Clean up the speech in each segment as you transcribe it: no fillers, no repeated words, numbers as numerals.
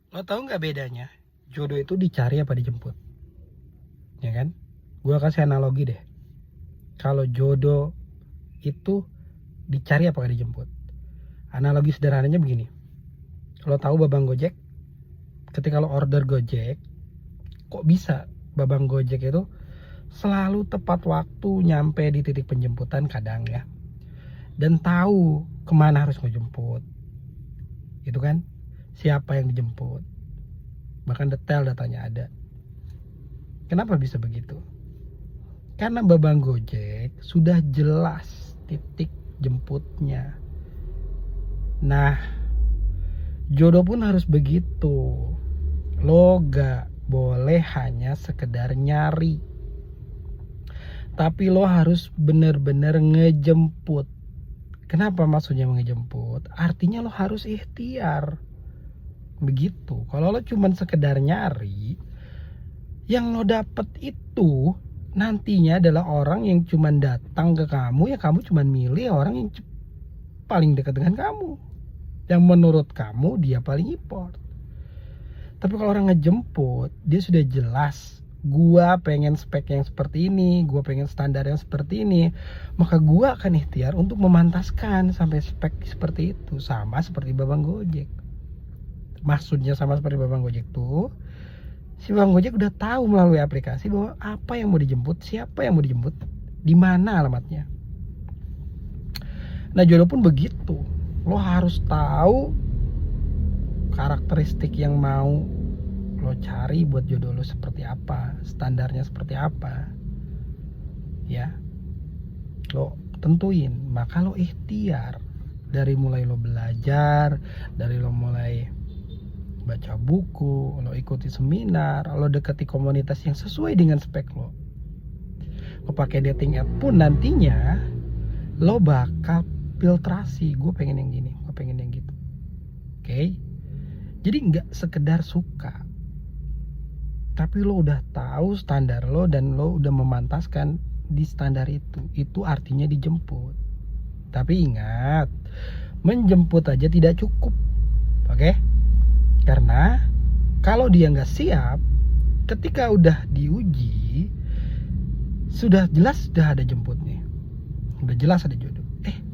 Lo tahu nggak bedanya? Jodoh itu dicari apa dijemput? Ya kan? Gua kasih analogi deh. Kalau jodoh itu dicari apa dijemput? Analogi sederhananya begini. Lo tahu Babang Gojek? Ketika lo order Gojek, kok bisa Babang Gojek itu selalu tepat waktu nyampe di titik penjemputan kadang ya. Dan tahu kemana harus ngejemput. Itu kan? Siapa yang dijemput? Bahkan detail datanya ada. Kenapa bisa begitu? Karena Babang Gojek sudah jelas titik jemputnya. Nah, jodoh pun harus begitu. Lo gak boleh hanya sekedar nyari, tapi lo harus bener-bener ngejemput. Kenapa maksudnya ngejemput? Artinya lo harus ikhtiar. Begitu. Kalau lo cuman sekedar nyari, yang lo dapet itu nantinya adalah orang yang cuman datang ke kamu, ya kamu cuman milih orang yang paling dekat dengan kamu, yang menurut kamu dia paling import. Tapi kalau orang ngejemput, dia sudah jelas, gua pengen spek yang seperti ini, gua pengen standar yang seperti ini, maka gua akan ikhtiar untuk memantaskan sampai spek seperti itu. Sama seperti Babang Gojek. Maksudnya sama seperti Babang Gojek tuh, si Bang Gojek udah tahu melalui aplikasi bahwa apa yang mau dijemput, siapa yang mau dijemput, di mana alamatnya. Nah, jodoh pun begitu. Lo harus tahu karakteristik yang mau lo cari buat jodoh lo seperti apa, standarnya seperti apa. Ya. Lo tentuin, maka lo ikhtiar. Dari mulai lo belajar, dari lo mulai baca buku, lo ikuti seminar, lo dekati komunitas yang sesuai dengan spek lo. Lo pakai dating app pun nantinya lo bakal filtrasi, gue pengen yang gini, gue pengen yang gitu. Oke? Jadi nggak sekedar suka, tapi lo udah tahu standar lo dan lo udah memantaskan di standar itu. Itu artinya dijemput. Tapi ingat, menjemput aja tidak cukup. Oke? Karena kalau dia nggak siap, ketika udah diuji, sudah jelas sudah ada jemputnya, udah jelas ada jodoh.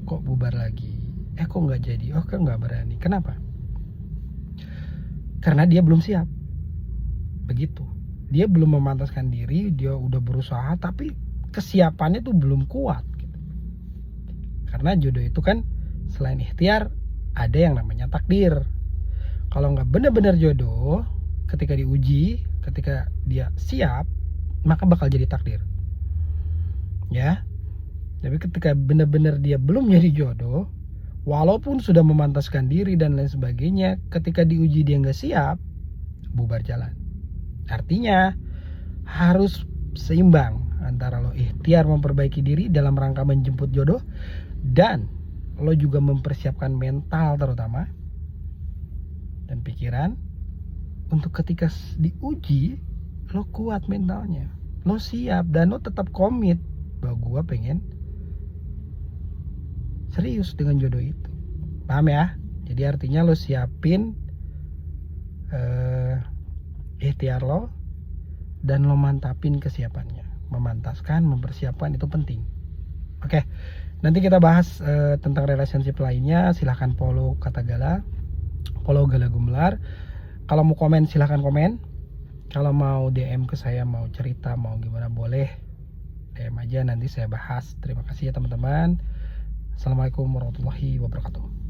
Kok bubar lagi? Kok nggak jadi? Kok nggak berani? Kenapa? Karena dia belum siap. Begitu. Dia belum memantaskan diri, dia udah berusaha, tapi kesiapannya tuh belum kuat. Gitu. Karena jodoh itu kan selain ikhtiar, ada yang namanya takdir. Kalau nggak benar-benar jodoh, ketika diuji, ketika dia siap, maka bakal jadi takdir. Ya, tapi ketika benar-benar dia belum jadi jodoh, walaupun sudah memantaskan diri dan lain sebagainya, ketika diuji dia nggak siap, bubar jalan. Artinya harus seimbang antara lo ikhtiar memperbaiki diri dalam rangka menjemput jodoh, dan lo juga mempersiapkan mental terutama dan pikiran untuk ketika diuji lo kuat mentalnya, lo siap dan lo tetap komit bahwa gue pengen serius dengan jodoh itu. Paham ya? Jadi artinya lo siapin ikhtiar lo dan lo mantapin kesiapannya. Memantaskan, mempersiapkan itu penting. Oke, nanti kita bahas tentang relationship lainnya. Silahkan follow Kata Gala, follow Gala Gumelar. Kalau mau komen silahkan komen. Kalau mau DM ke saya, mau cerita, mau gimana boleh DM aja, nanti saya bahas. Terima kasih ya teman-teman. Assalamualaikum warahmatullahi wabarakatuh.